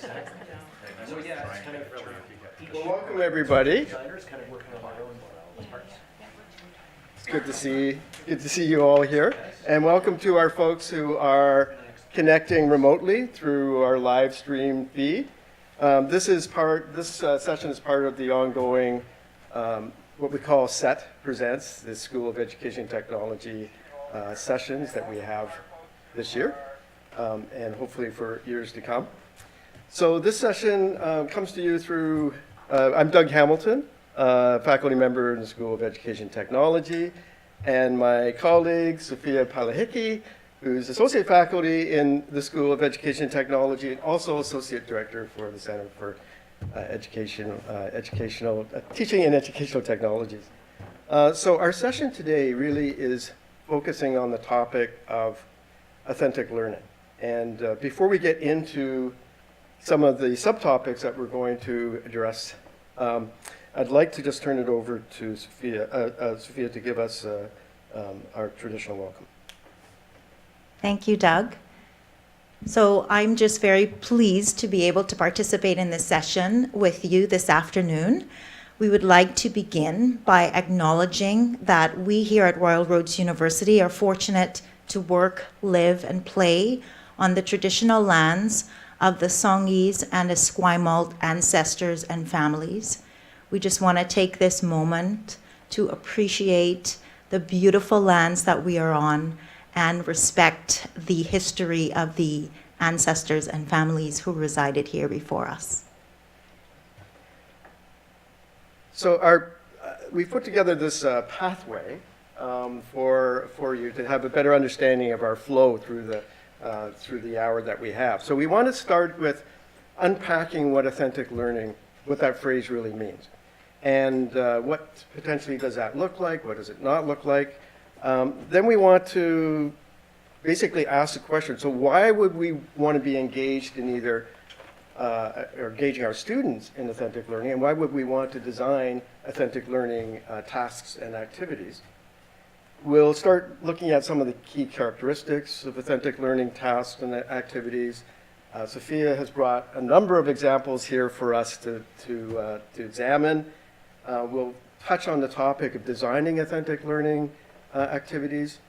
So yeah, it's kind of Well, welcome everybody. designers kind of working on our own parts. It's good to see you all here, and welcome to our folks who are connecting remotely through our live stream feed. This session is part of the ongoing what we call SET Presents, the School of Education Technology sessions that we have this year, and hopefully for years to come. So this session comes to you through, I'm Doug Hamilton, faculty member in the School of Education Technology, and my colleague, Sophia Palahiki, who's associate faculty in the School of Education Technology and also associate director for the Center for Teaching and Educational Technologies. So our session today really is focusing on the topic of authentic learning. And before we get into some of the subtopics that we're going to address, I'd like to just turn it over to Sophia to give us our traditional welcome. Thank you, Doug. So I'm just very pleased to be able to participate in this session with you this afternoon. We would like to begin by acknowledging that we here at Royal Roads University are fortunate to work, live, and play on the traditional lands of the Songhees and Esquimalt ancestors and families. We just want to take this moment to appreciate the beautiful lands that we are on and respect the history of the ancestors and families who resided here before us. So we put together this pathway for you to have a better understanding of our flow through the hour that we have. So we want to start with unpacking what authentic learning, what that phrase really means. And what potentially does that look like? What does it not look like? Then we want to basically ask the question, so why would we want to be engaged in either, or engaging our students in authentic learning, and why would we want to design authentic learning tasks and activities? We'll start looking at some of the key characteristics of authentic learning tasks and activities. Sophia has brought a number of examples here for us to examine. We'll touch on the topic of designing authentic learning activities,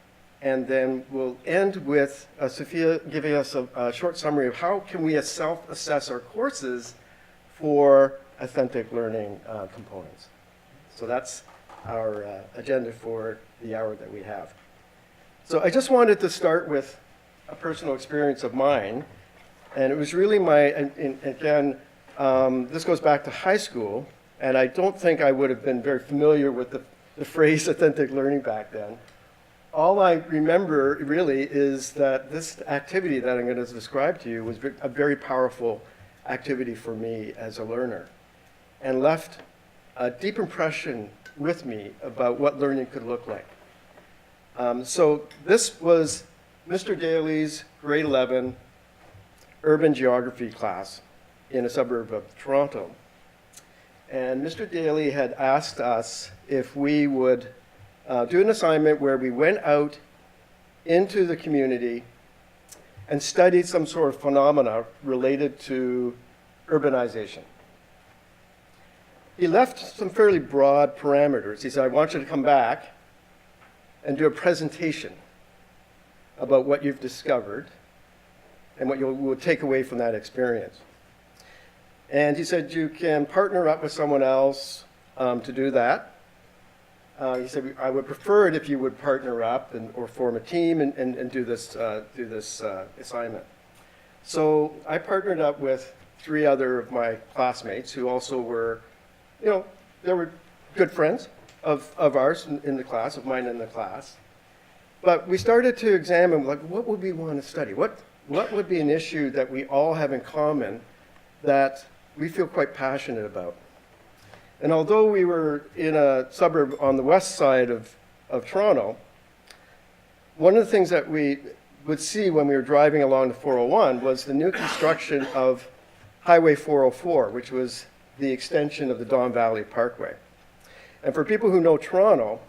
and then we'll end with Sophia giving us a short summary of how can we self-assess our courses for authentic learning components. So that's our agenda for the hour that we have. So I just wanted to start with a personal experience of mine, and it was really this goes back to high school, and I don't think I would have been very familiar with the phrase authentic learning back then. All I remember really is that this activity that I'm going to describe to you was a very powerful activity for me as a learner, and left a deep impression with me about what learning could look like. So this was Mr. Daly's grade 11 urban geography class in a suburb of Toronto. And Mr. Daly had asked us if we would do an assignment where we went out into the community and studied some sort of phenomena related to urbanization. He left some fairly broad parameters. He said, I want you to come back and do a presentation about what you've discovered and what you will take away from that experience. And he said, you can partner up with someone else to do that. He said, I would prefer it if you would partner up or form a team and do this assignment. So I partnered up with 3 other of my classmates who also were, they were good friends of ours in the class, of mine in the class. But we started to examine, what would we want to study? What would be an issue that we all have in common that we feel quite passionate about? And although we were in a suburb on the west side of Toronto, one of the things that we would see when we were driving along the 401 was the new construction of Highway 404, which was the extension of the Don Valley Parkway. And for people who know Toronto,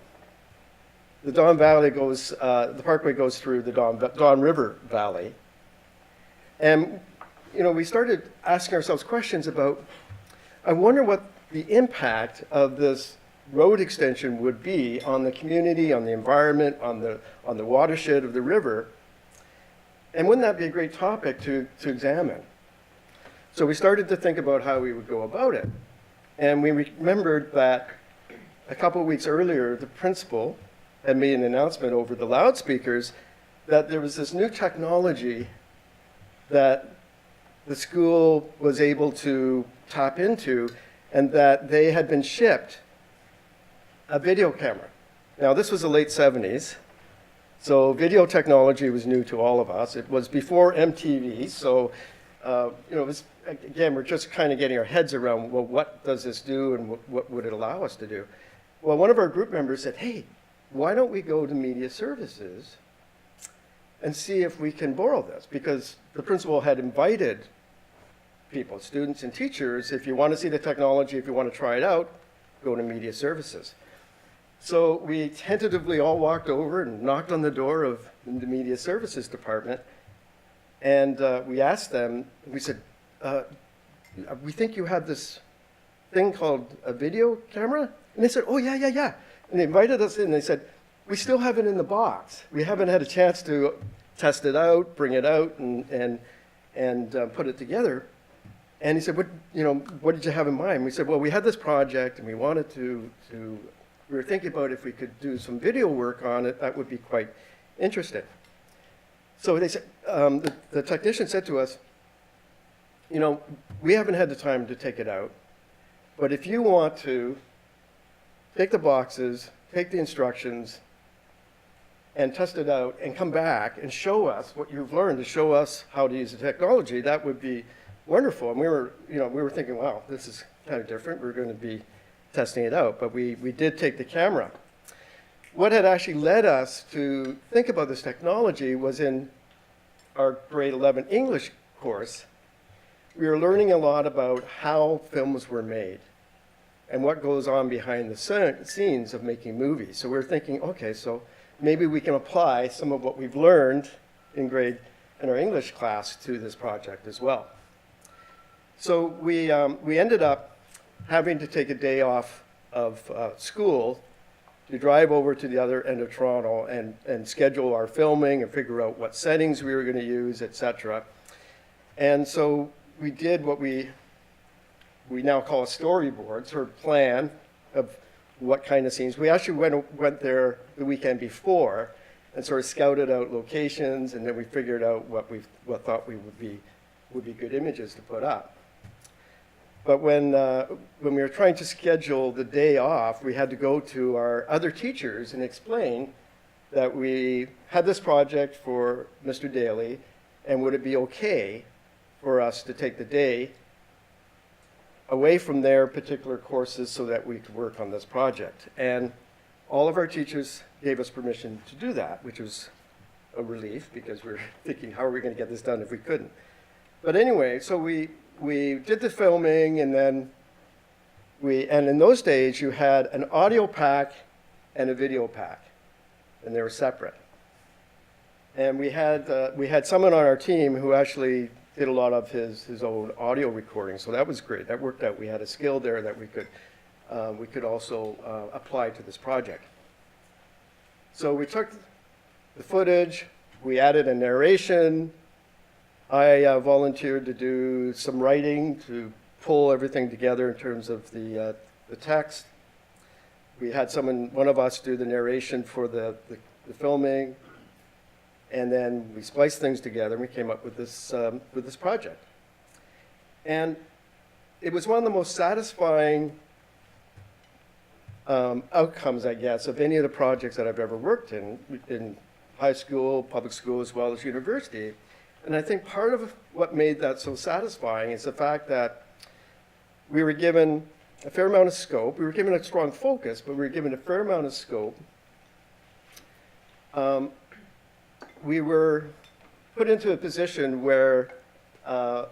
the Don Valley the parkway goes through the Don River Valley. And we started asking ourselves questions about, I wonder what the impact of this road extension would be on the community, on the environment, on the watershed of the river. And wouldn't that be a great topic to examine? So we started to think about how we would go about it. And we remembered that a couple of weeks earlier, the principal had made an announcement over the loudspeakers that there was this new technology that the school was able to tap into, and that they had been shipped a video camera. Now, this was the late 70s, so video technology was new to all of us. It was before MTV, so it was, again, we're just kind of getting our heads around, well, what does this do and what would it allow us to do? Well, one of our group members said, hey, why don't we go to media services and see if we can borrow this? Because the principal had invited people, students and teachers, if you want to see the technology, if you want to try it out, go to media services. So we tentatively all walked over and knocked on the door of the media services department, and we asked them, we said, we think you have this thing called a video camera? And they said, oh, yeah. And they invited us in, and they said, we still have it in the box. We haven't had a chance to test it out, bring it out, and put it together. And he said, what did you have in mind? We said, well, we had this project, and we wanted to we were thinking about if we could do some video work on it, that would be quite interesting. So they said, the technician said to us, we haven't had the time to take it out, but if you want to take the boxes, take the instructions, and test it out, and come back and show us what you've learned, to show us how to use the technology, that would be wonderful. And we were thinking, wow, this is kind of different. We're going to be testing it out, but we did take the camera. What had actually led us to think about this technology was in our grade 11 English course. We were learning a lot about how films were made and what goes on behind the scenes of making movies. So we were thinking, okay, so maybe we can apply some of what we've learned in our English class to this project as well. So we ended up having to take a day off of school to drive over to the other end of Toronto and schedule our filming and figure out what settings we were going to use, etc. And so we did what we now call a storyboard, sort of plan of what kind of scenes. We actually went there the weekend before and sort of scouted out locations, and then we figured out what thought would be good images to put up. But when we were trying to schedule the day off, we had to go to our other teachers and explain that we had this project for Mr. Daly, and would it be okay for us to take the day away from their particular courses so that we could work on this project. And all of our teachers gave us permission to do that, which was a relief because we were thinking, how are we going to get this done if we couldn't? But anyway, so we did the filming, and then and in those days you had an audio pack and a video pack, and they were separate. And we had someone on our team who actually did a lot of his own audio recording, so that was great. That worked out. We had a skill there that we could also apply to this project. So we took the footage, we added a narration. I volunteered to do some writing to pull everything together in terms of the text. We had one of us do the narration for the filming, and then we spliced things together and we came up with this project. And it was one of the most satisfying outcomes, I guess, of any of the projects that I've ever worked in high school, public school, as well as university. And I think part of what made that so satisfying is the fact that we were given a fair amount of scope. We were given a strong focus, but we were given a fair amount of scope. We were put into a position where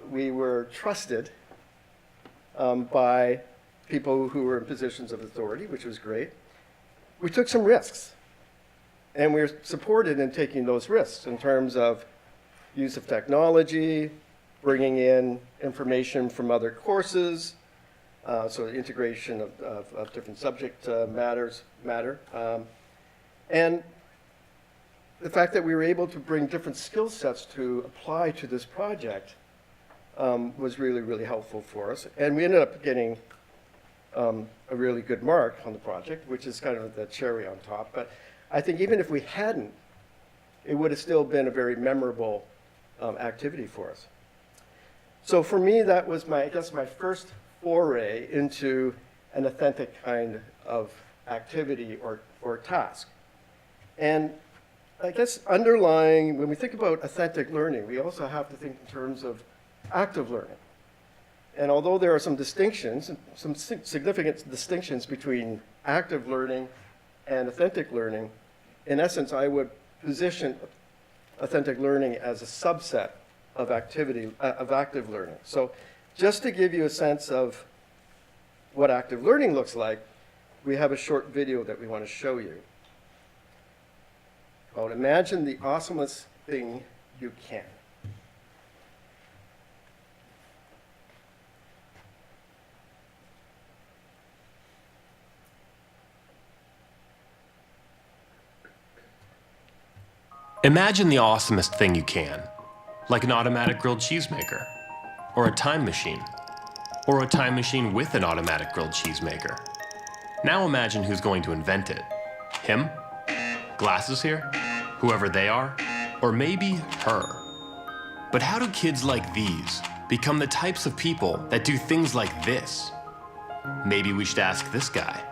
we were trusted by people who were in positions of authority, which was great. We took some risks, and we were supported in taking those risks in terms of use of technology, bringing in information from other courses, so the integration of different subject matter. And the fact that we were able to bring different skill sets to apply to this project was really, really helpful for us. And we ended up getting a really good mark on the project, which is kind of the cherry on top. But I think even if we hadn't, it would have still been a very memorable activity for us. So for me, that was I guess my first foray into an authentic kind of activity or task. And I guess underlying, when we think about authentic learning, we also have to think in terms of active learning. And although there are some distinctions, some significant distinctions between active learning and authentic learning, in essence, I would position authentic learning as a subset of active learning. So just to give you a sense of what active learning looks like, we have a short video that we want to show you called Imagine the Awesomest Thing You Can. Imagine the awesomest thing you can, like an automatic grilled cheese maker, or a time machine, or a time machine with an automatic grilled cheese maker. Now imagine who's going to invent it. Him? Glasses here? Whoever they are? Or maybe her? But how do kids like these become the types of people that do things like this? Maybe we should ask this guy.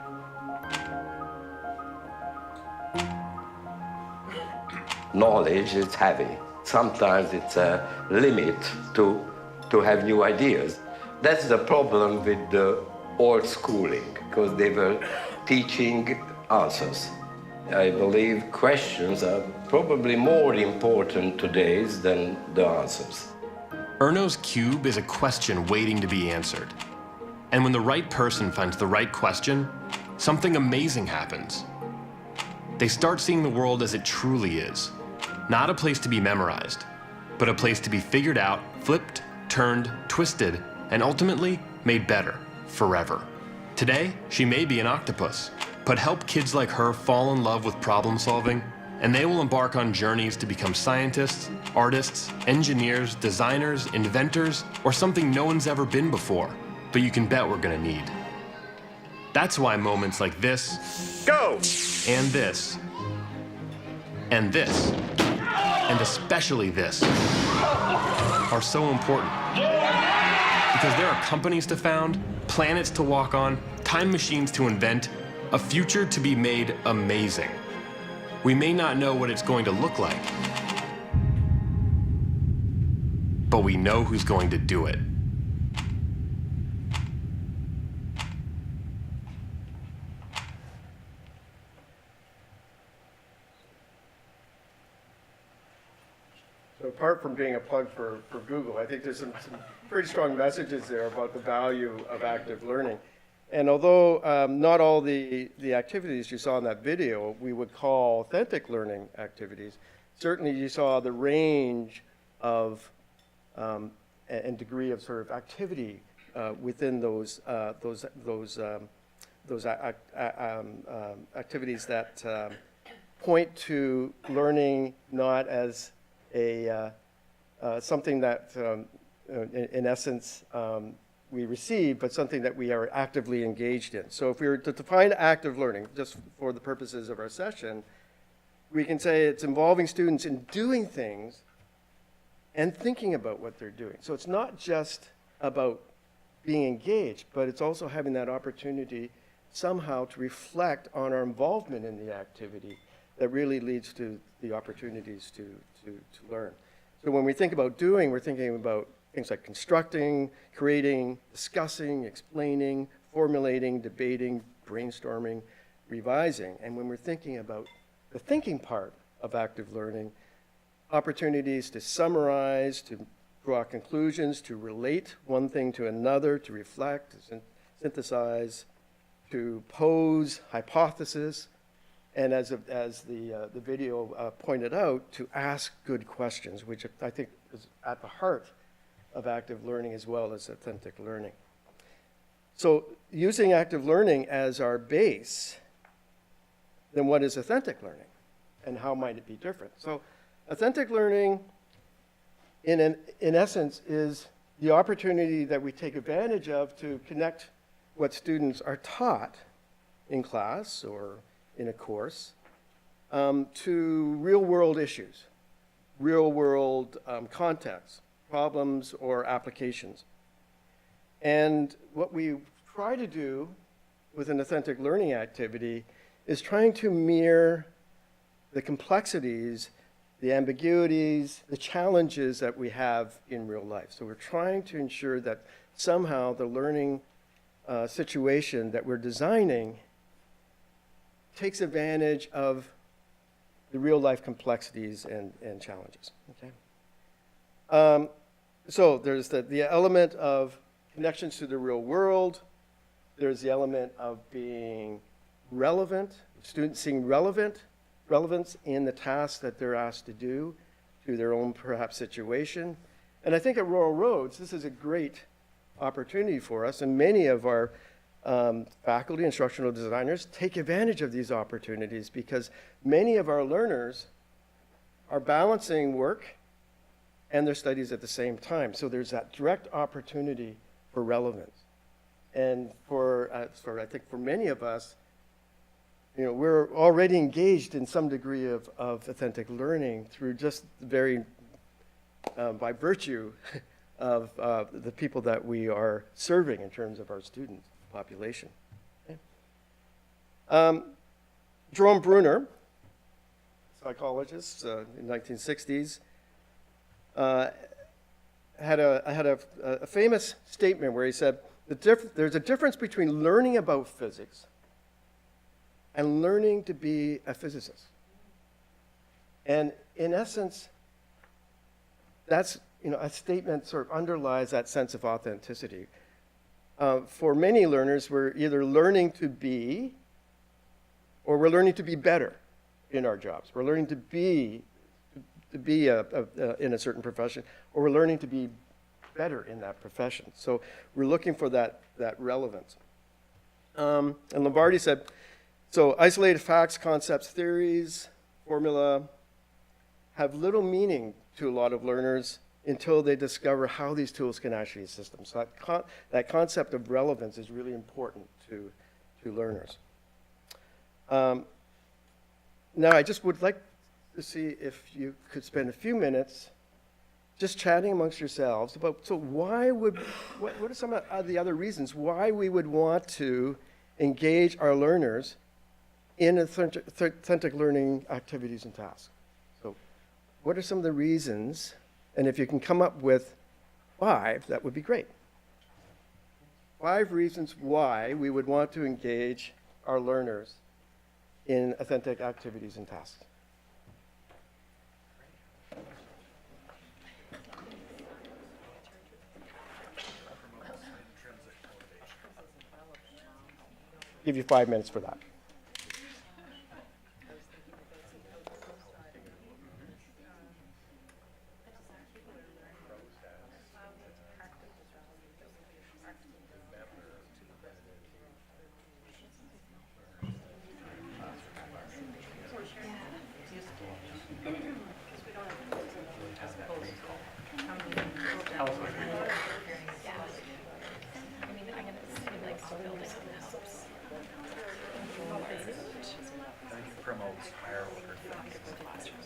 Knowledge is heavy. Sometimes it's a limit to have new ideas. That's the problem with the old schooling, because they were teaching answers. I believe questions are probably more important today than the answers. Erno's Cube is a question waiting to be answered. And when the right person finds the right question, something amazing happens. They start seeing the world as it truly is. Not a place to be memorized, but a place to be figured out, flipped, turned, twisted, and ultimately made better, forever. Today, she may be an octopus, but help kids like her fall in love with problem solving, and they will embark on journeys to become scientists, artists, engineers, designers, inventors, or something no one's ever been before, but you can bet we're gonna need. That's why moments like this, Go! and this, and this, and especially this, are so important. Because there are companies to found, planets to walk on, time machines to invent, a future to be made amazing. We may not know what it's going to look like, but we know who's going to do it. So apart from being a plug for Google, I think there's some pretty strong messages there about the value of active learning. And although not all the activities you saw in that video we would call authentic learning activities, certainly you saw the range of and degree of sort of activity within those activities that point to learning not as something that, in essence, we receive, but something that we are actively engaged in. So if we were to define active learning, just for the purposes of our session, we can say it's involving students in doing things and thinking about what they're doing. So it's not just about being engaged, but it's also having that opportunity somehow to reflect on our involvement in the activity that really leads to the opportunities to learn. So when we think about doing, we're thinking about things like constructing, creating, discussing, explaining, formulating, debating, brainstorming, revising. And when we're thinking about the thinking part of active learning, opportunities to summarize, to draw conclusions, to relate one thing to another, to reflect, to synthesize, to pose hypotheses, and as the video pointed out, to ask good questions, which I think is at the heart of active learning as well as authentic learning. So using active learning as our base, then what is authentic learning? And how might it be different? So authentic learning, in essence, is the opportunity that we take advantage of to connect what students are taught in class or in a course to real-world issues, real-world contexts, problems, or applications. And what we try to do with an authentic learning activity is trying to mirror the complexities, the ambiguities, the challenges that we have in real life. So we're trying to ensure that somehow the learning situation that we're designing takes advantage of the real life complexities and challenges. Okay? So there's the element of connections to the real world. There's the element of being relevant, students seeing relevance in the tasks that they're asked to do to their own perhaps situation. And I think at Royal Roads, this is a great opportunity for us, and many of our faculty, instructional designers, take advantage of these opportunities because many of our learners are balancing work and their studies at the same time. So there's that direct opportunity for relevance. And I think for many of us, we're already engaged in some degree of authentic learning through just very, by virtue of the people that we are serving in terms of our student population. Okay. Jerome Bruner, psychologist in the 1960s, had a famous statement where he said, there's a difference between learning about physics and learning to be a physicist. And in essence, that's a statement sort of underlies that sense of authenticity. For many learners, we're either learning to be or we're learning to be better in our jobs. We're learning to be in a certain profession, or we're learning to be better in that profession. So we're looking for that relevance. And Lombardi said, so isolated facts, concepts, theories, formula have little meaning to a lot of learners until they discover how these tools can actually assist them. So that concept of relevance is really important to learners. Now, I just would like to see if you could spend a few minutes just chatting amongst yourselves about, so what are some of the other reasons why we would want to engage our learners in authentic learning activities and tasks? So what are some of the reasons? And if you can come up with 5, that would be great. 5 reasons why we would want to engage our learners in authentic activities and tasks. Give you 5 minutes for that. Promotes higher order things in the classroom.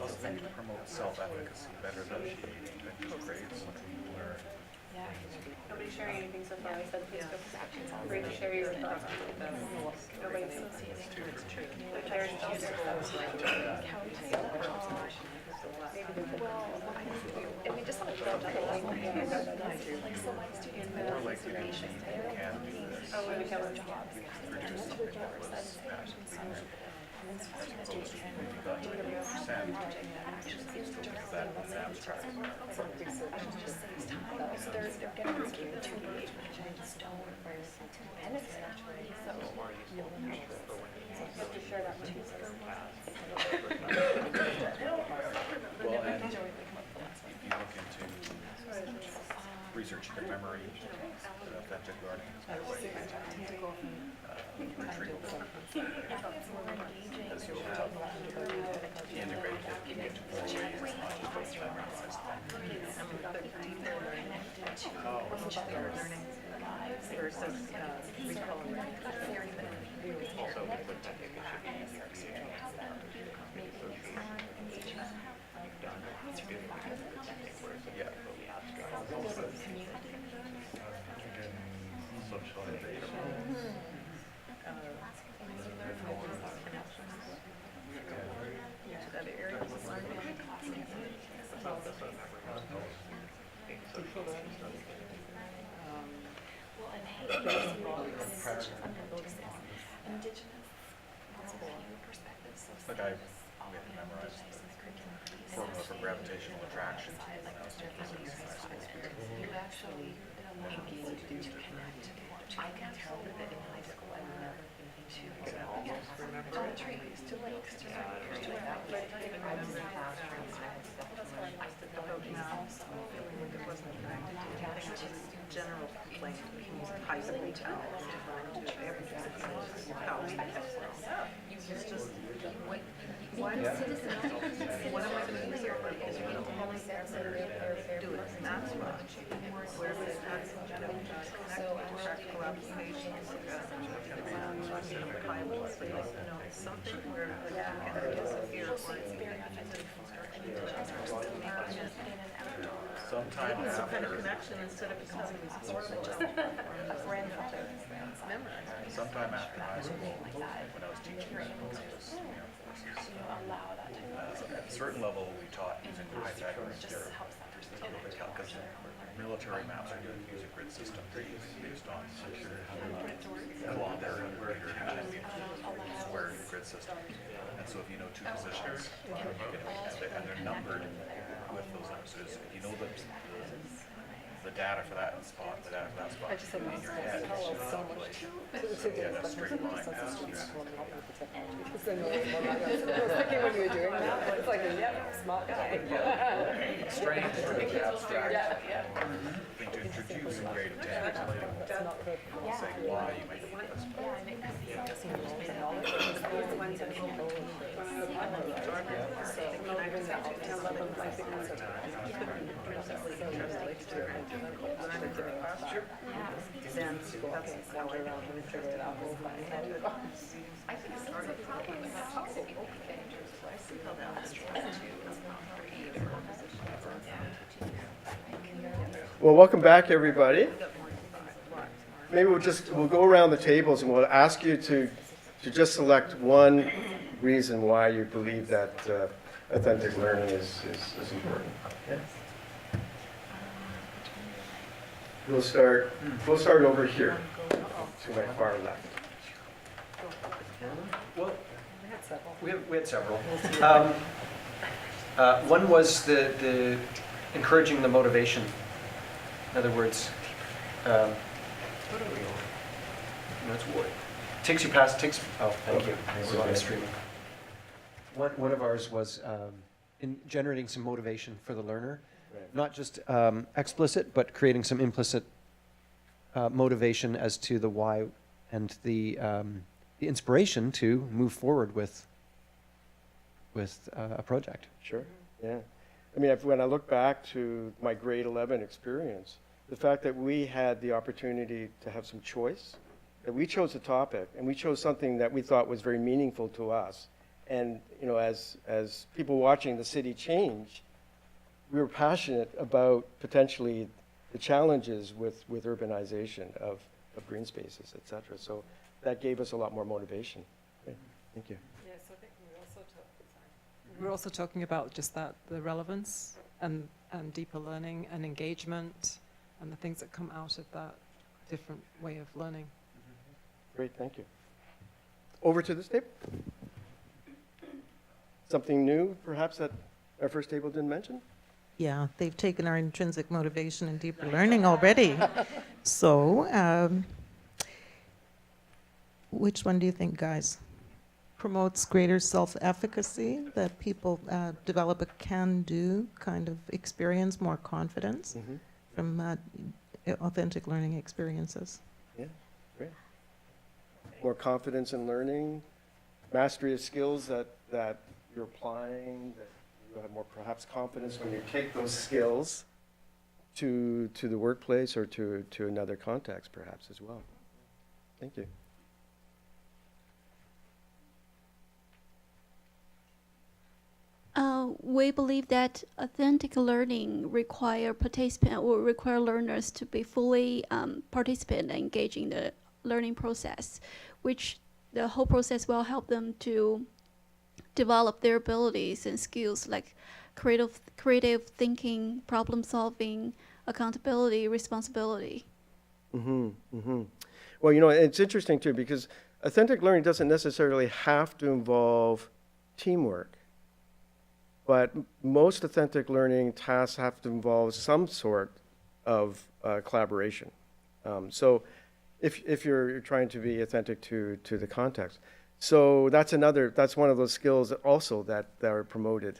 Also, they promote self-efficacy, better negotiating, better grades, what we learn. Nobody's sharing anything so far. I said, please go free to share your thoughts. Nobody's they're tired of And we just want to build up a lot more. Like, so my students More likely to achieve you can do this. oh, we become jobs. Produce something more mathematically as opposed to if you got to 80%, that was abstract. So they're getting skipped 2 years, which I just don't. And it's naturally, so you have to share that too. Well, and if you look into researching the memory, authentic learning, retrieval, as you have integrated it into more ways, not just memorized. How versus recall learning. also we would think it should be yeah. Other areas of learning. Like we had to memorize the formula for gravitational attraction when I was taking physics in high school. You actually engaged to connect. I can tell that in high school I never to almost remember trees, to lakes, to rivers, to that. I was in classrooms, I had stuff to learn. I did not now, so feeling like it wasn't connected to anything, just general like high school talent to learn to everything. How we kept it's just why does what am I going to do here? Because you don't always do it. That's why. Where is that practical applications, pilots, something where like you can disappear or Sometime some kind of after, connection instead of becoming these horrible memorized. sometime after high school, when I was teaching calculus, courses, at a certain level, we taught using the Pythagorean theorem. Because military maps are using grid system based on kilometer and square grid system. And so if you know two positions, and they're numbered with those numbers, if you know the data for that spot, the data for that spot in your head, you get a straight line past you. It's annoying. I was thinking when you were doing that, it's like, yeah, smart guy. It's strange to make it abstract. Thing to introduce in grade 10, saying why you might do this. Then that's how I around and figure it out. I think it's hard to Well, welcome back, everybody. Maybe we'll go around the tables and we'll ask you to just select one reason why you believe that authentic learning is important. Okay. We'll start over here to my far left. Well, we had several. One was the encouraging the motivation. In other words, takes you past. Oh, thank you. We're live streaming. One of ours was in generating some motivation for the learner, not just explicit, but creating some implicit motivation as to the why and the inspiration to move forward with a project. Sure. Yeah. I mean, when I look back to my grade 11 experience, the fact that we had the opportunity to have some choice, that we chose a topic and we chose something that we thought was very meaningful to us. And, you know, as people watching the city change, we were passionate about potentially the challenges with urbanization of green spaces, et cetera. So that gave us a lot more motivation. Okay. Thank you. Yes, I think we're also talking about just that, the relevance and deeper learning and engagement and the things that come out of that different way of learning. Great, thank you. Over to this table. Something new, perhaps, that our first table didn't mention? Yeah, they've taken our intrinsic motivation and deeper learning already. So, which one do you think, guys? Promotes greater self-efficacy, that people develop a can-do kind of experience, more confidence from authentic learning experiences. Yeah, great. More confidence in learning, mastery of skills that you're applying, that you have more perhaps confidence when you take those skills to the workplace or to another context perhaps as well. Thank you. We believe that authentic learning require learners to be fully participant and engage in the learning process, which the whole process will help them to develop their abilities and skills like creative thinking, problem solving, accountability, responsibility. Well, it's interesting too, because authentic learning doesn't necessarily have to involve teamwork. But most authentic learning tasks have to involve some sort of collaboration. So if you're trying to be authentic to the context. So that's one of those skills also that are promoted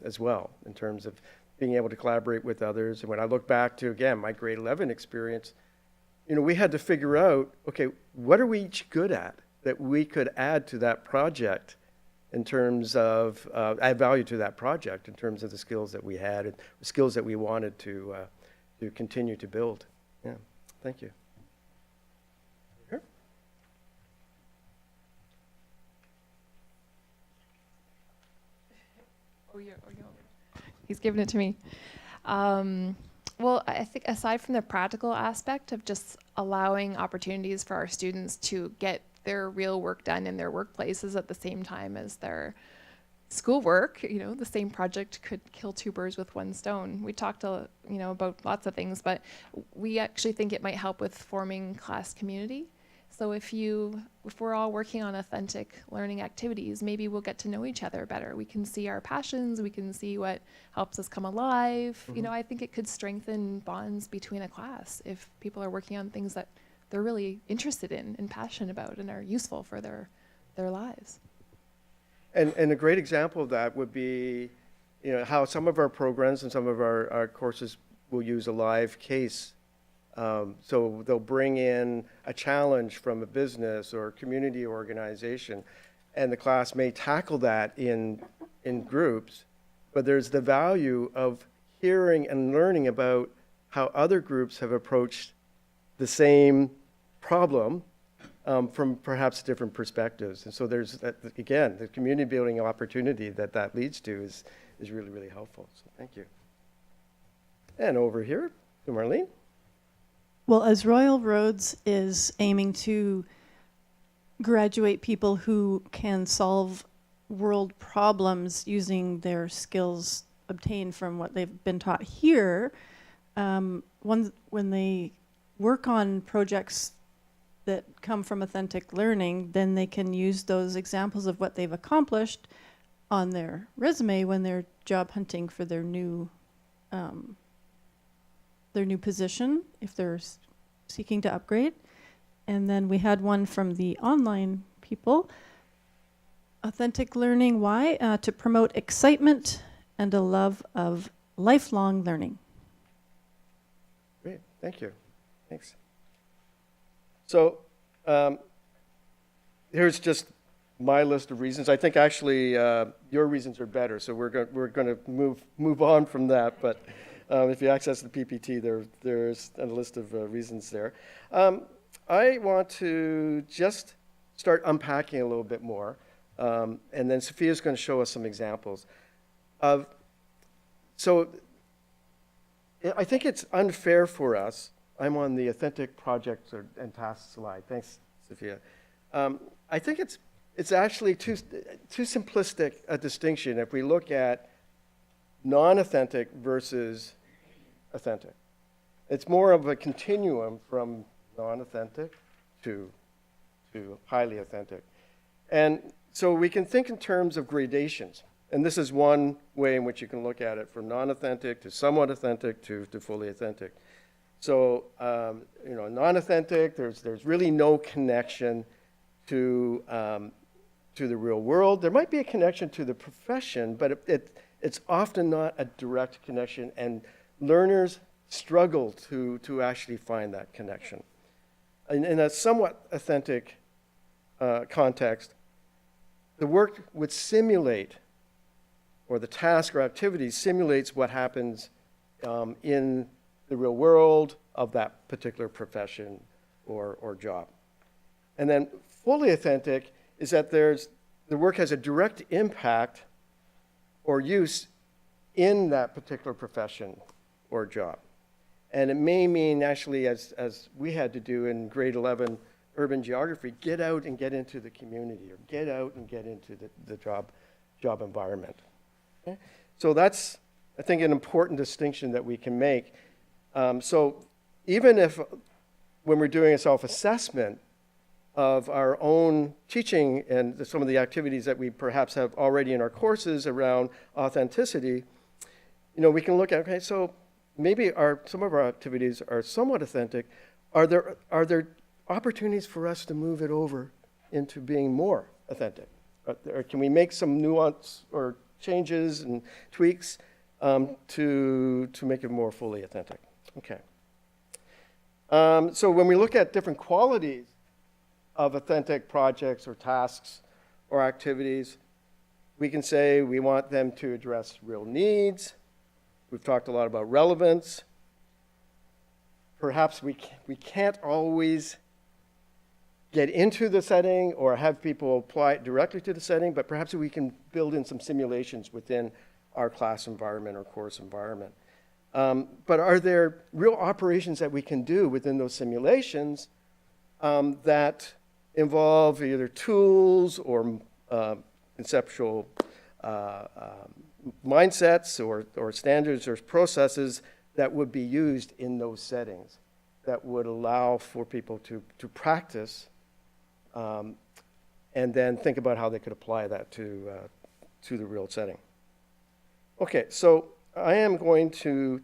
as well in terms of being able to collaborate with others. And when I look back to, again, my grade 11 experience, we had to figure out, okay, what are we each good at that we could add to that project in terms of, add value to that project in terms of the skills that we had and the skills that we wanted to continue to build. Yeah, thank you. Here. He's giving it to me. Well, I think aside from the practical aspect of just allowing opportunities for our students to get their real work done in their workplaces at the same time as their schoolwork, the same project could kill two birds with one stone. We talked, about lots of things, but we actually think it might help with forming class community. So if we're all working on authentic learning activities, maybe we'll get to know each other better. We can see our passions, we can see what helps us come alive. I think it could strengthen bonds between a class if people are working on things that they're really interested in and passionate about and are useful for their lives. And a great example of that would be, how some of our programs and some of our courses will use a live case. So they'll bring in a challenge from a business or a community organization, and the class may tackle that in groups, but there's the value of hearing and learning about how other groups have approached the same problem from perhaps different perspectives. And so there's, again, the community building opportunity that leads to is really, really helpful. So thank you. And over here to Marlene. Well, as Royal Roads is aiming to graduate people who can solve world problems using their skills obtained from what they've been taught here, when they work on projects that come from authentic learning, then they can use those examples of what they've accomplished on their resume when they're job hunting for their new position, if they're seeking to upgrade. And then we had one from the online people. Authentic learning, why? To promote excitement and a love of lifelong learning. Great, thank you. Thanks. So here's just my list of reasons. I think actually your reasons are better, so we're going to move on from that. But if you access the PPT, there's a list of reasons there. I want to just start unpacking a little bit more, and then Sophia's going to show us some examples of. So I think it's unfair for us. I'm on the authentic projects and tasks slide. Thanks, Sophia. I think it's actually too simplistic a distinction if we look at non-authentic versus authentic. It's more of a continuum from non-authentic to highly authentic. And so we can think in terms of gradations. And this is one way in which you can look at it, from non-authentic to somewhat authentic to fully authentic. So, non-authentic, there's really no connection to the real world. There might be a connection to the profession, but it's often not a direct connection, and learners struggle to actually find that connection. In a somewhat authentic context, the work would simulate, or the task or activity simulates what happens in the real world of that particular profession or job. And then fully authentic is that the work has a direct impact or use in that particular profession or job. And it may mean actually, as we had to do in grade 11 urban geography, get out and get into the community, or get out and get into the job environment. Okay? So that's, I think, an important distinction that we can make. So even if, when we're doing a self-assessment of our own teaching and some of the activities that we perhaps have already in our courses around authenticity, we can look at, okay, so maybe some of our activities are somewhat authentic. Are there opportunities for us to move it over into being more authentic? Or can we make some nuance or changes and tweaks to make it more fully authentic? Okay. So when we look at different qualities of authentic projects or tasks or activities, we can say we want them to address real needs. We've talked a lot about relevance. Perhaps we can't always get into the setting or have people apply it directly to the setting, but perhaps we can build in some simulations within our class environment or course environment. But are there real operations that we can do within those simulations that involve either tools or conceptual mindsets or standards or processes that would be used in those settings that would allow for people to practice and then think about how they could apply that to the real setting. Okay, so I am going to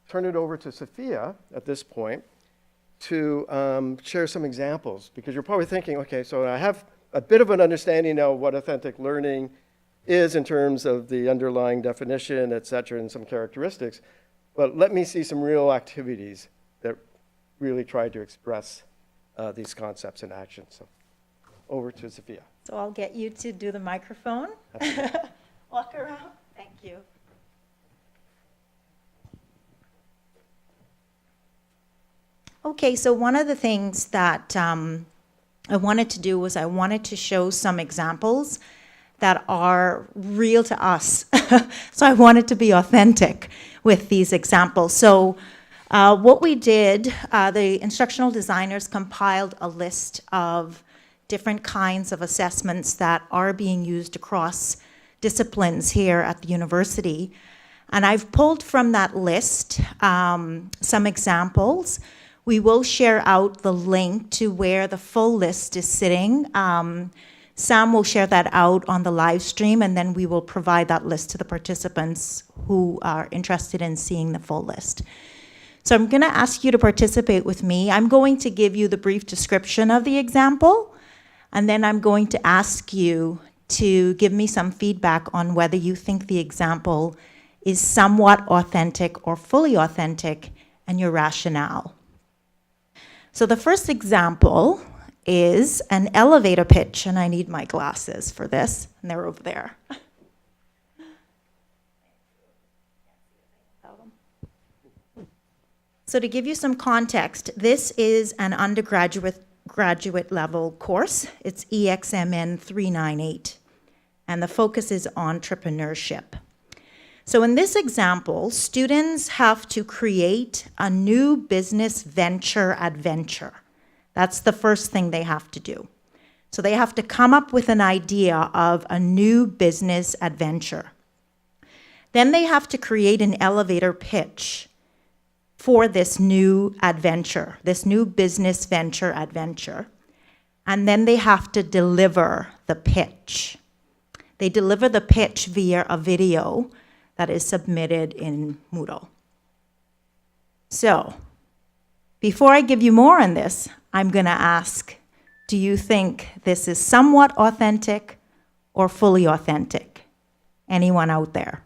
turn it over to Sophia at this point to share some examples, because you're probably thinking, okay, so I have a bit of an understanding now of what authentic learning is in terms of the underlying definition, et cetera, and some characteristics, but let me see some real activities that really try to express these concepts in action. So over to Sophia. So I'll get you to do the microphone. Walk around. Thank you. Okay, so one of the things that I wanted to do was I wanted to show some examples that are real to us. So I wanted to be authentic with these examples. So what we did, the instructional designers compiled a list of different kinds of assessments that are being used across disciplines here at the university. And I've pulled from that list some examples. We will share out the link to where the full list is sitting. Sam will share that out on the live stream, and then we will provide that list to the participants who are interested in seeing the full list. So I'm going to ask you to participate with me. I'm going to give you the brief description of the example, and then I'm going to ask you to give me some feedback on whether you think the example is somewhat authentic or fully authentic, and your rationale. So the first example is an elevator pitch, and I need my glasses for this, and they're over there. So to give you some context, this is an graduate level course. It's EXMN 398, and the focus is entrepreneurship. So in this example, students have to create a new business venture adventure. That's the first thing they have to do. So they have to come up with an idea of a new business adventure. Then they have to create an elevator pitch for this new adventure, this new business venture adventure. And then they have to deliver the pitch. They deliver the pitch via a video that is submitted in Moodle. So, before I give you more on this, I'm going to ask, do you think this is somewhat authentic or fully authentic? Anyone out there?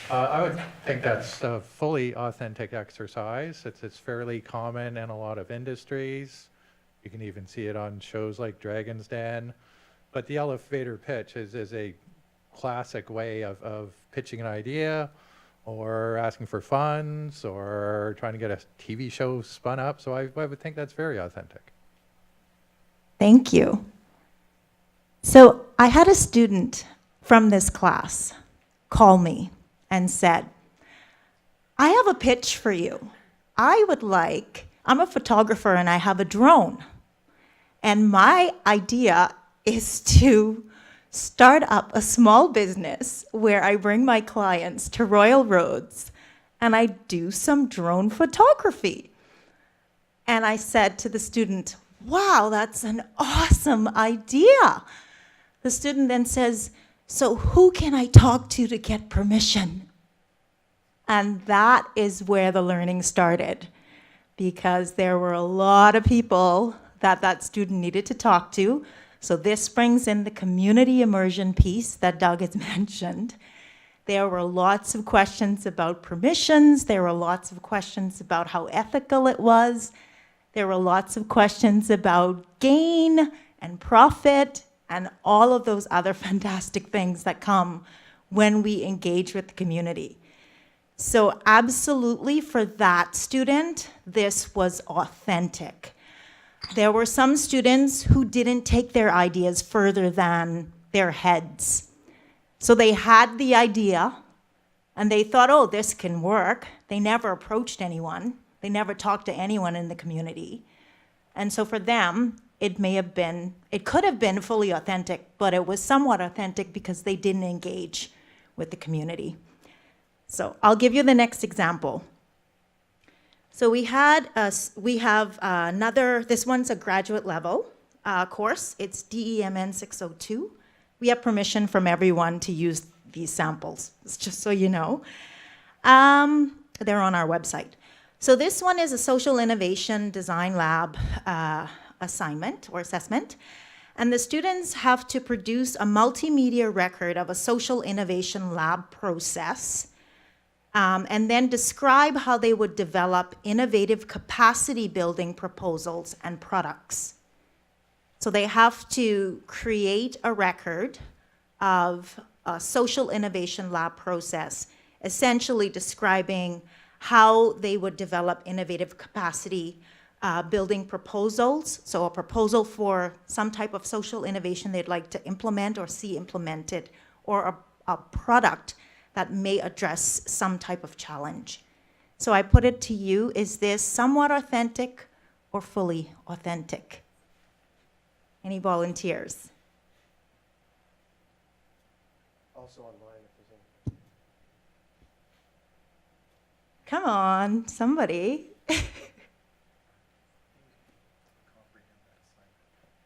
I would think that's a fully authentic exercise. It's fairly common in a lot of industries. You can even see it on shows like Dragon's Den. But the elevator pitch is a classic way of pitching an idea or asking for funds or trying to get a TV show spun up. So I would think that's very authentic. Thank you. So I had a student from this class call me and said, I have a pitch for you. I'm a photographer and I have a drone. And my idea is to start up a small business where I bring my clients to Royal Roads and I do some drone photography. And I said to the student, wow, that's an awesome idea. The student then says, so who can I talk to get permission? And that is where the learning started, because there were a lot of people that student needed to talk to. So this brings in the community immersion piece that Doug has mentioned. There were lots of questions about permissions. There were lots of questions about how ethical it was. There were lots of questions about gain and profit and all of those other fantastic things that come when we engage with the community. So absolutely, for that student, this was authentic. There were some students who didn't take their ideas further than their heads. So they had the idea, and they thought, oh, this can work. They never approached anyone. They never talked to anyone in the community. And so for them, it could have been fully authentic, but it was somewhat authentic because they didn't engage with the community. So I'll give you the next example. So we have another, this one's a graduate level course. It's DEMN 602. We have permission from everyone to use these samples, just so you know. They're on our website. So this one is a social innovation design lab assignment or assessment. And the students have to produce a multimedia record of a social innovation lab process, and then describe how they would develop innovative capacity building proposals and products. So they have to create a record of a social innovation lab process, essentially describing how they would develop innovative capacity building proposals. So a proposal for some type of social innovation they'd like to implement or see implemented, or a product that may address some type of challenge. So I put it to you, is this somewhat authentic or fully authentic? Any volunteers? Also online, if there's any. Come on, somebody.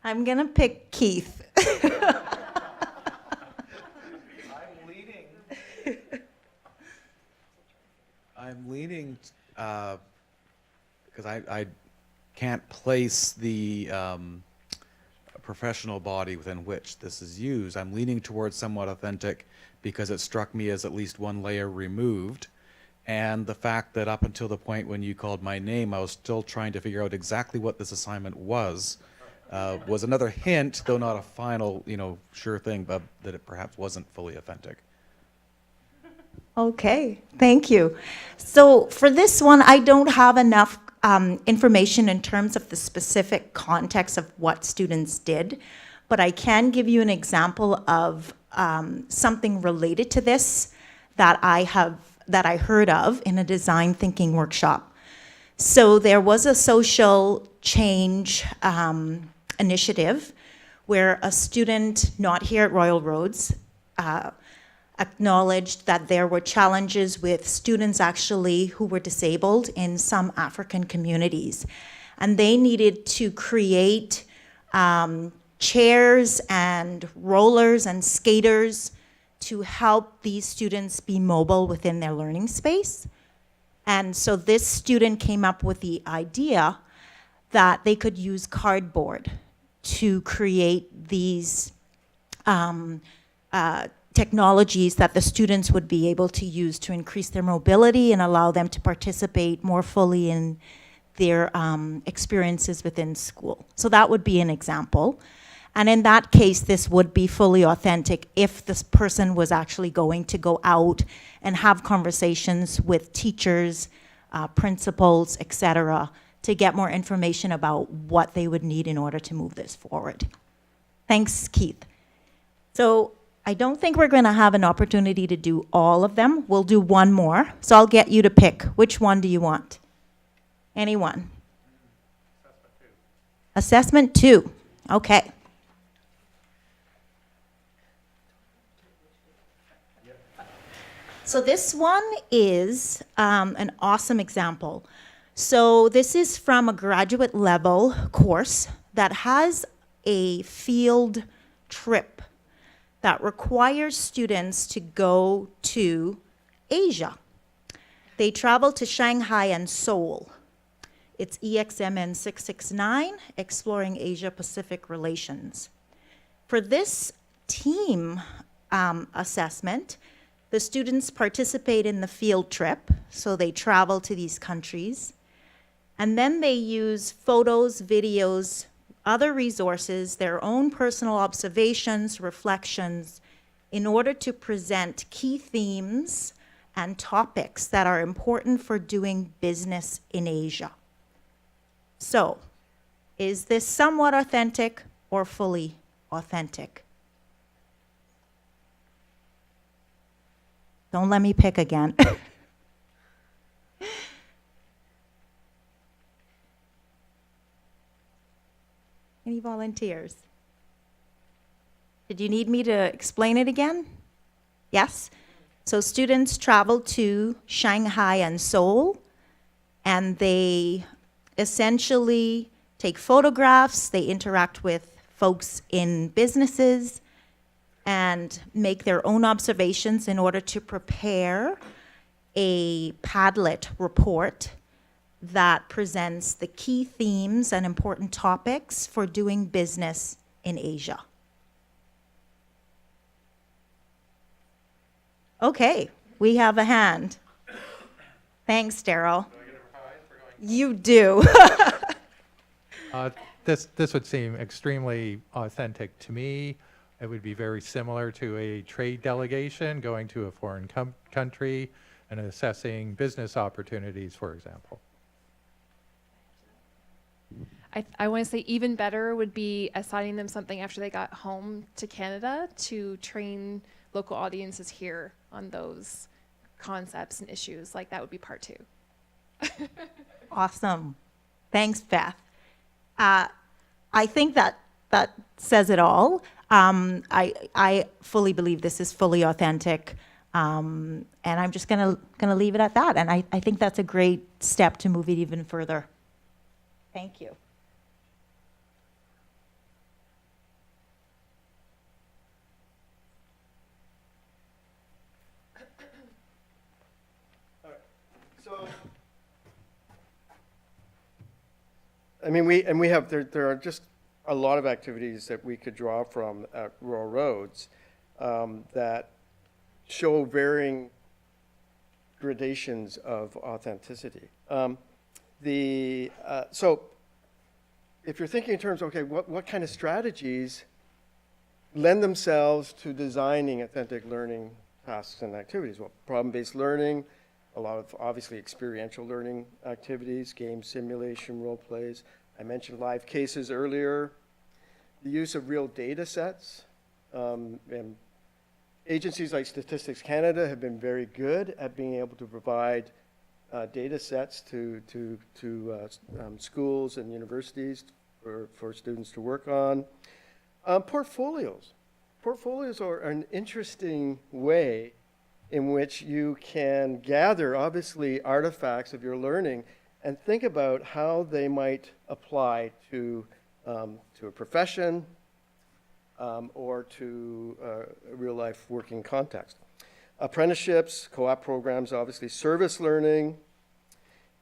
I'm gonna pick Keith. I'm leaning, because I can't place the professional body within which this is used. I'm leaning towards somewhat authentic because it struck me as at least one layer removed. And the fact that up until the point when you called my name, I was still trying to figure out exactly what this assignment was another hint, though not a final, sure thing, but that it perhaps wasn't fully authentic. Okay, thank you. So for this one, I don't have enough information in terms of the specific context of what students did, but I can give you an example of something related to this that I heard of in a design thinking workshop. So there was a social change initiative where a student not here at Royal Roads acknowledged that there were challenges with students actually who were disabled in some African communities. And they needed to create chairs and rollers and skaters to help these students be mobile within their learning space. And so this student came up with the idea that they could use cardboard to create these technologies that the students would be able to use to increase their mobility and allow them to participate more fully in their experiences within school. So that would be an example. And in that case, this would be fully authentic if this person was actually going to go out and have conversations with teachers, principals, et cetera, to get more information about what they would need in order to move this forward. Thanks, Keith. So I don't think we're going to have an opportunity to do all of them. We'll do one more. So I'll get you to pick. Which one do you want? Anyone? Assessment 2. Okay. So this one is an awesome example. So this is from a graduate level course that has a field trip that requires students to go to Asia. They travel to Shanghai and Seoul. It's EXMN 669, Exploring Asia-Pacific Relations. For this team assessment, the students participate in the field trip, so they travel to these countries, and then they use photos, videos, other resources, their own personal observations, reflections, in order to present key themes and topics that are important for doing business in Asia. So, is this somewhat authentic or fully authentic? Don't let me pick again. Any volunteers? Did you need me to explain it again? Yes? So students travel to Shanghai and Seoul, and they essentially take photographs, they interact with folks in businesses, and make their own observations in order to prepare a Padlet report that presents the key themes and important topics for doing business in Asia. Okay, we have a hand. Thanks, Daryl. You do. This would seem extremely authentic to me. It would be very similar to a trade delegation going to a foreign country and assessing business opportunities, for example. I want to say even better would be assigning them something after they got home to Canada to train local audiences here on those concepts and issues. Like that would be part 2. Awesome. Thanks, Beth. I think that says it all. I fully believe this is fully authentic, and I'm just gonna leave it at that. And I think that's a great step to move it even further. Thank you. So, I mean, we have, there are just a lot of activities that we could draw from at Royal Roads that show varying gradations of authenticity. So if you're thinking in terms of, okay, what kind of strategies lend themselves to designing authentic learning tasks and activities? Well, problem-based learning, a lot of obviously experiential learning activities, game simulation, role plays. I mentioned live cases earlier. The use of real data sets. And agencies like Statistics Canada have been very good at being able to provide data sets to schools and universities for students to work on. Portfolios. Portfolios are an interesting way in which you can gather, obviously, artifacts of your learning and think about how they might apply to a profession or to a real-life working context. Apprenticeships, co-op programs, obviously, service learning,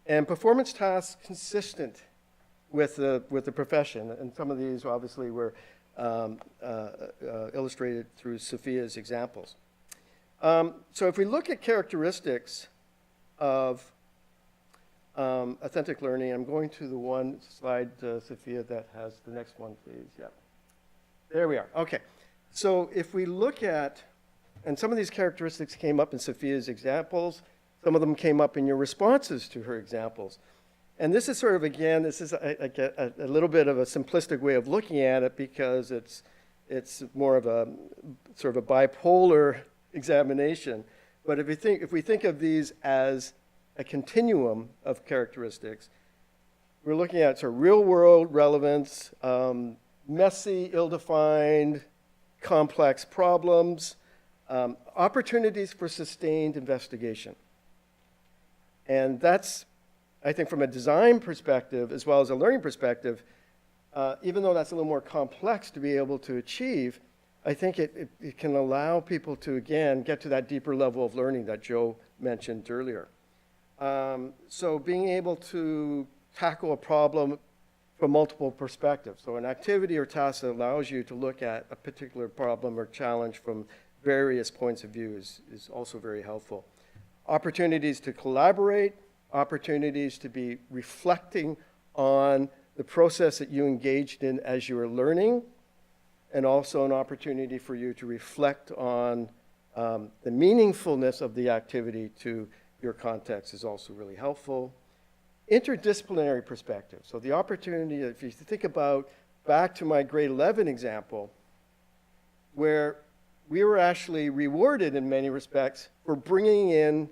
and performance tasks consistent with the profession. And some of these, obviously, were illustrated through Sophia's examples. So if we look at characteristics of authentic learning, I'm going to the one slide, Sophia, that has the next one, please. Yeah. There we are. Okay. So if we look at, and some of these characteristics came up in Sophia's examples, some of them came up in your responses to her examples. And this is sort of, again, this is a little bit of a simplistic way of looking at it because it's more of a sort of a bipolar examination. But if we think of these as a continuum of characteristics, we're looking at sort of real world relevance, messy, ill-defined, complex problems, opportunities for sustained investigation. And that's, I think, from a design perspective as well as a learning perspective, even though that's a little more complex to be able to achieve, I think it can allow people to, again, get to that deeper level of learning that Joe mentioned earlier. So being able to tackle a problem from multiple perspectives. So an activity or task that allows you to look at a particular problem or challenge from various points of view is also very helpful. Opportunities to collaborate, opportunities to be reflecting on the process that you engaged in as you were learning, and also an opportunity for you to reflect on the meaningfulness of the activity to your context is also really helpful. Interdisciplinary perspective. So the opportunity, if you think about back to my grade 11 example, where we were actually rewarded in many respects for bringing in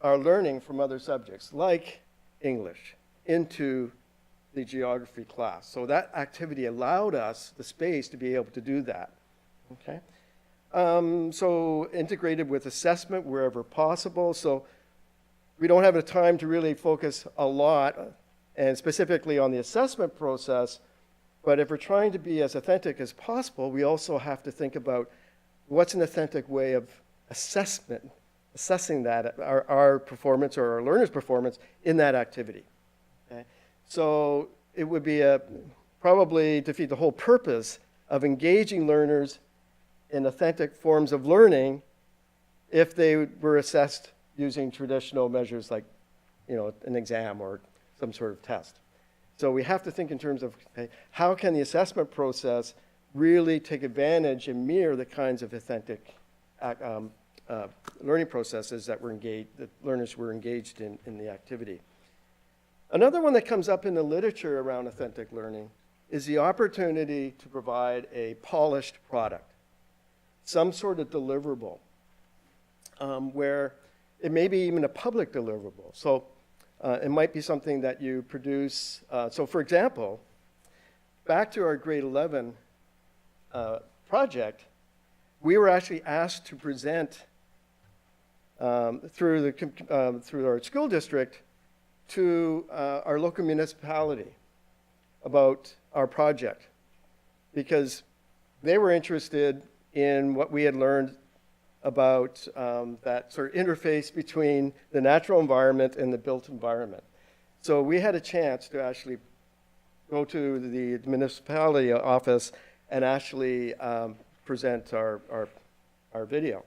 our learning from other subjects, like English, into the geography class. So that activity allowed us the space to be able to do that. Okay? So integrated with assessment wherever possible. So we don't have the time to really focus a lot, and specifically on the assessment process, but if we're trying to be as authentic as possible, we also have to think about what's an authentic way of assessing that, our performance or our learners' performance in that activity. Okay? So it would be probably defeat the whole purpose of engaging learners in authentic forms of learning if they were assessed using traditional measures like, an exam or some sort of test. So we have to think in terms of, okay, how can the assessment process really take advantage and mirror the kinds of authentic learning processes that learners were engaged in the activity. Another one that comes up in the literature around authentic learning is the opportunity to provide a polished product, some sort of deliverable, where it may be even a public deliverable. So it might be something that you produce. So for example, back to our grade 11 project, we were actually asked to present through our school district to our local municipality about our project, because they were interested in what we had learned about that sort of interface between the natural environment and the built environment. So we had a chance to actually go to the municipality office and actually present our video.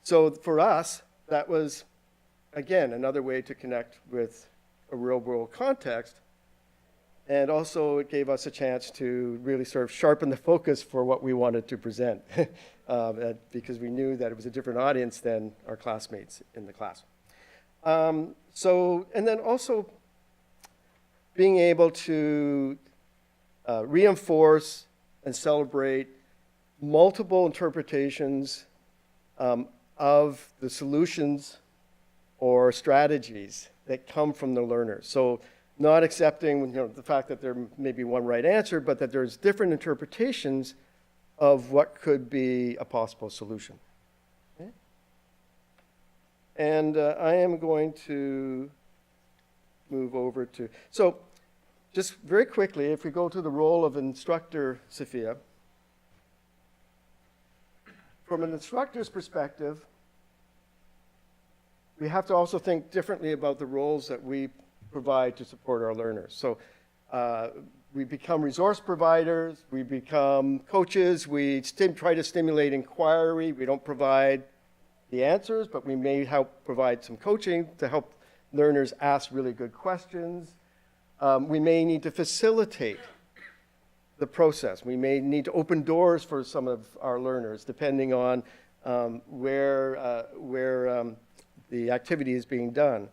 So for us, that was, again, another way to connect with a real-world context. And also it gave us a chance to really sort of sharpen the focus for what we wanted to present because we knew that it was a different audience than our classmates in the class. And then also being able to reinforce and celebrate multiple interpretations of the solutions or strategies that come from the learner. So not accepting the fact that there may be one right answer, but that there's different interpretations of what could be a possible solution. Okay? And I am going to move over to, so just very quickly, if we go to the role of instructor, Sophia, from an instructor's perspective, we have to also think differently about the roles that we provide to support our learners. So we become resource providers, we become coaches, we try to stimulate inquiry. We don't provide the answers, but we may help provide some coaching to help learners ask really good questions. We may need to facilitate the process. We may need to open doors for some of our learners, depending on where the activity is being done.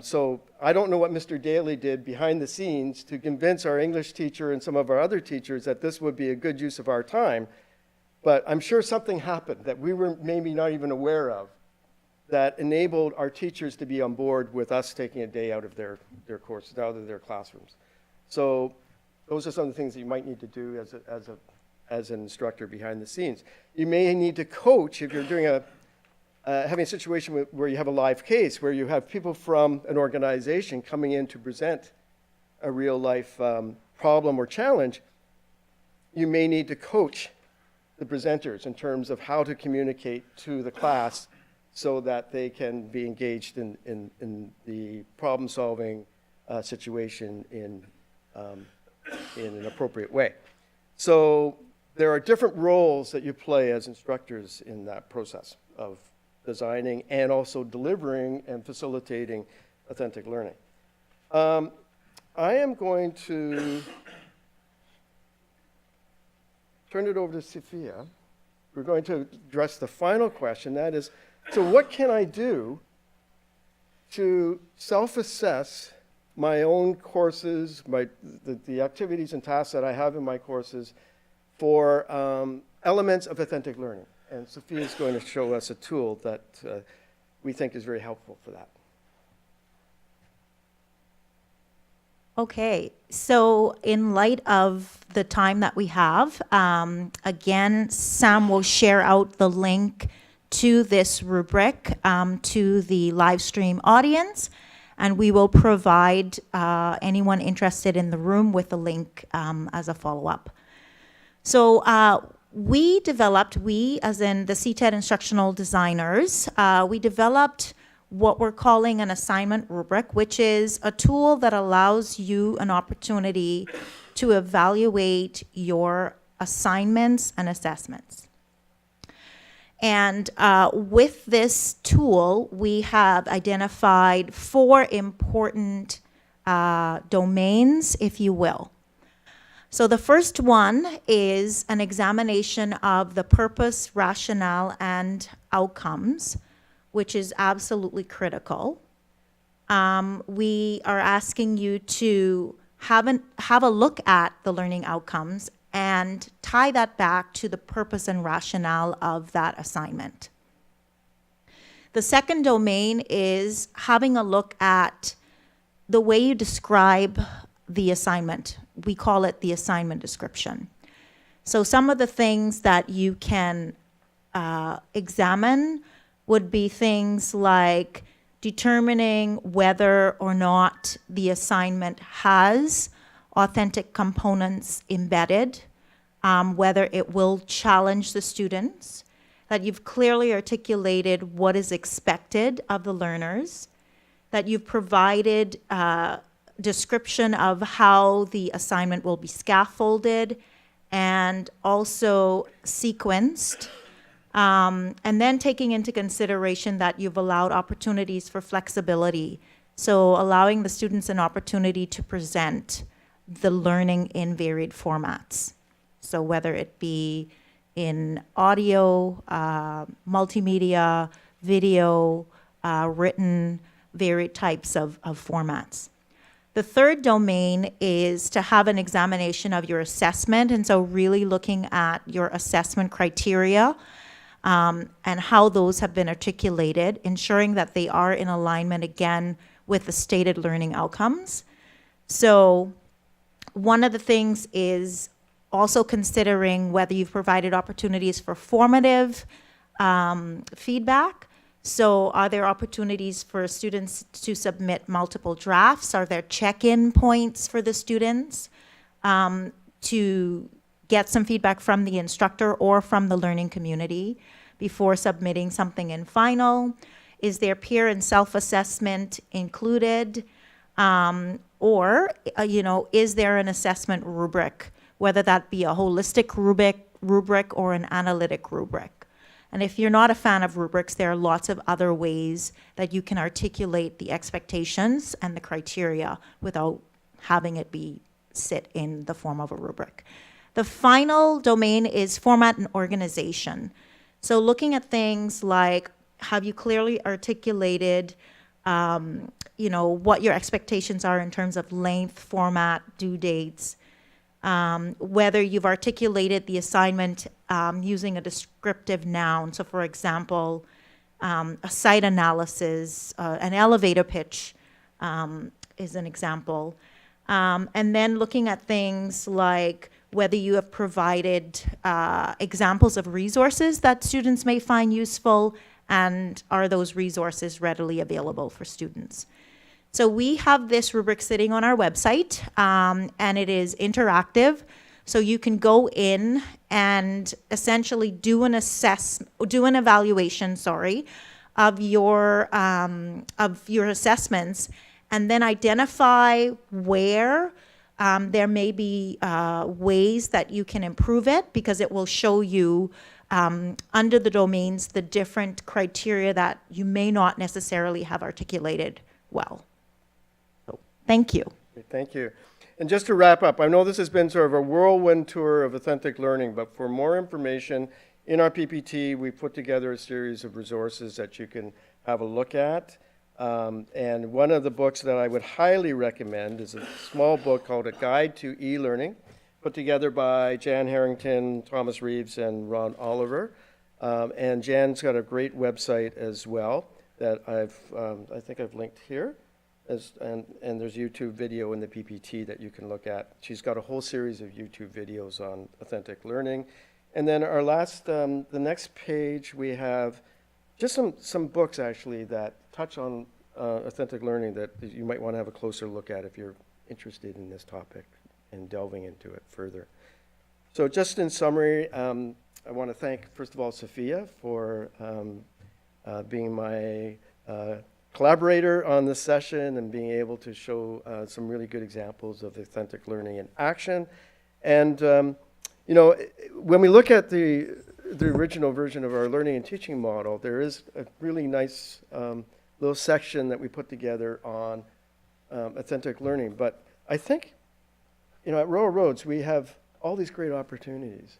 So I don't know what Mr. Daly did behind the scenes to convince our English teacher and some of our other teachers that this would be a good use of our time, but I'm sure something happened that we were maybe not even aware of that enabled our teachers to be on board with us taking a day out of their courses, out of their classrooms. So those are some of the things that you might need to do as an instructor behind the scenes. You may need to coach if you're doing having a situation where you have a live case, where you have people from an organization coming in to present a real life problem or challenge. You may need to coach the presenters in terms of how to communicate to the class so that they can be engaged in the problem-solving situation in an appropriate way. So there are different roles that you play as instructors in that process of designing and also delivering and facilitating authentic learning. I am going to turn it over to Sophia. We're going to address the final question, that is, so what can I do to self-assess my own courses, the activities and tasks that I have in my courses for elements of authentic learning? And Sophia is going to show us a tool that we think is very helpful for that. Okay, so in light of the time that we have, again, Sam will share out the link to this rubric to the live stream audience, and we will provide anyone interested in the room with a link as a follow-up. So we as in the CTED instructional designers, we developed what we're calling an assignment rubric, which is a tool that allows you an opportunity to evaluate your assignments and assessments. And with this tool, we have identified 4 important domains, if you will. So the first one is an examination of the purpose, rationale, and outcomes, which is absolutely critical. We are asking you to have a look at the learning outcomes and tie that back to the purpose and rationale of that assignment. The second domain is having a look at the way you describe the assignment. We call it the assignment description. So some of the things that you can examine would be things like determining whether or not the assignment has authentic components embedded, whether it will challenge the students, that you've clearly articulated what is expected of the learners, that you've provided description of how the assignment will be scaffolded and also sequenced, and then taking into consideration that you've allowed opportunities for flexibility, so allowing the students an opportunity to present the learning in varied formats. So whether it be in audio, multimedia, video, written, varied types of formats. The third domain is to have an examination of your assessment, and so really looking at your assessment criteria and how those have been articulated, ensuring that they are in alignment again with the stated learning outcomes. So one of the things is also considering whether you've provided opportunities for formative feedback. So are there opportunities for students to submit multiple drafts? Are there check-in points for the students to get some feedback from the instructor or from the learning community before submitting something in final? Is there peer and self-assessment included? Or, is there an assessment rubric, whether that be a holistic rubric or an analytic rubric? And if you're not a fan of rubrics, there are lots of other ways that you can articulate the expectations and the criteria without having it sit in the form of a rubric. The final domain is format and organization. So looking at things like, have you clearly articulated what your expectations are in terms of length, format, due dates, whether you've articulated the assignment using a descriptive noun. So for example, a site analysis, an elevator pitch is an example. And then looking at things like whether you have provided examples of resources that students may find useful, and are those resources readily available for students. So we have this rubric sitting on our website, and it is interactive. So you can go in and essentially do an evaluation, of your assessments, and then identify where there may be ways that you can improve it, because it will show you under the domains the different criteria that you may not necessarily have articulated well. So, thank you. Thank you. And just to wrap up, I know this has been sort of a whirlwind tour of authentic learning, but for more information, in our PPT, we put together a series of resources that you can have a look at. And one of the books that I would highly recommend is a small book called A Guide to E-Learning, put together by Jan Harrington, Thomas Reeves, and Ron Oliver. And Jan's got a great website as well that I think I've linked here. And there's YouTube video in the PPT that you can look at. She's got a whole series of YouTube videos on authentic learning. And then our last, the next page, we have just some books actually that touch on authentic learning that you might want to have a closer look at if you're interested in this topic and delving into it further. So just in summary, I want to thank, first of all, Sophia for being my collaborator on this session and being able to show some really good examples of authentic learning in action. And, when we look at the original version of our learning and teaching model, there is a really nice little section that we put together on authentic learning. But I think, at Royal Roads, we have all these great opportunities,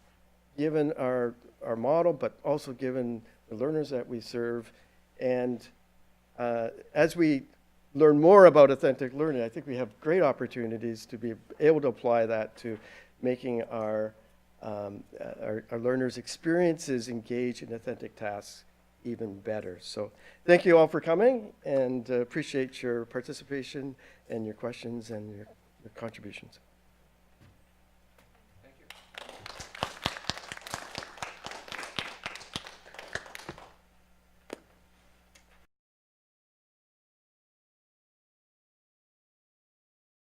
given our model, but also given the learners that we serve. And as we learn more about authentic learning, I think we have great opportunities to be able to apply that to making our learners' experiences engaged in authentic tasks even better. So thank you all for coming, and appreciate your participation and your questions and your contributions.